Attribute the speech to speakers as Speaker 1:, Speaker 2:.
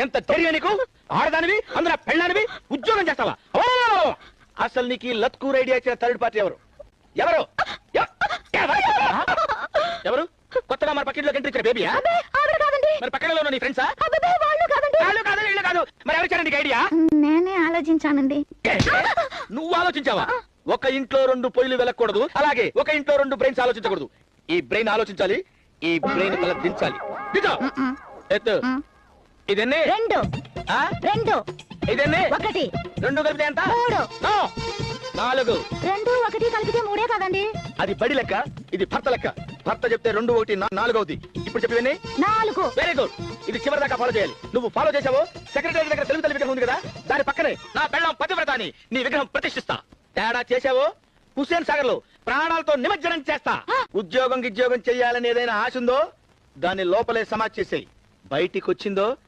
Speaker 1: ఎంత ధైర్యం నీకు? ఆడదానివి, అందులో పెళ్ళానివి, ఉద్యోగం చేస్తావా? అసలు నీకు ఈ లత్కూర్ ఐడియా ఇచ్చిన థర్డ్ పార్టీ ఎవరు? ఎవరు ఎవరు? కొత్తగా మన పక్కింట్లోకి ఎంట్రీ ఇచ్చిన బేబీయా? మరి పక్కనలో నీ ఫ్రెండ్సా? కాదు. మరి ఎవరు ఇచ్చారు నీకు ఐడియా?
Speaker 2: నేనే ఆలోచించానండి.
Speaker 1: నువ్వు ఆలోచించావా? ఒక ఇంట్లో 2 పొయ్యిలు వెలకూడదు, అలాగే ఒక ఇంట్లో 2 బ్రెయిన్స్ ఆలోచించకూడదు. ఈ బ్రెయిన్ ఆలోచించాలి, ఈ బ్రెయిన్ తల దించాలి. ఎత్తు. ఇదన్నీ
Speaker 2: 2 2
Speaker 1: ఇదన్నీ
Speaker 2: 1
Speaker 1: 2 కలిపితే ఎంత?
Speaker 2: 3
Speaker 1: 4
Speaker 2: 2 1 కలిపితే 3 కదండి.
Speaker 1: అది బడి లెక్క, ఇది భర్త లెక్క. భర్త చెప్తే 2 1 4 అవుతుంది. ఇప్పుడు చెప్పివన్నీ
Speaker 2: 4.
Speaker 1: Very good. ఇది చివరి దాకా ఫాలో చేయాలి. నువ్వు ఫాలో చేసావో సెక్రటరీ దగ్గర తెలుగు తల్లి విగ్రహం ఉంది కదా, దాని పక్కనే నా పెళ్ళం పతివ్రత అని నీ విగ్రహం ప్రతిష్ఠిస్తా. తేడా చేసావో హుస్సేన్ సాగర్ లో ప్రాణాలతో నిమజ్జనం చేస్తా. ఉద్యోగం చెయ్యాలని ఏదైనా ఆశ ఉందో దాన్ని లోపలే సమాజ్ చేసేయి. బయటికి వచ్చిందో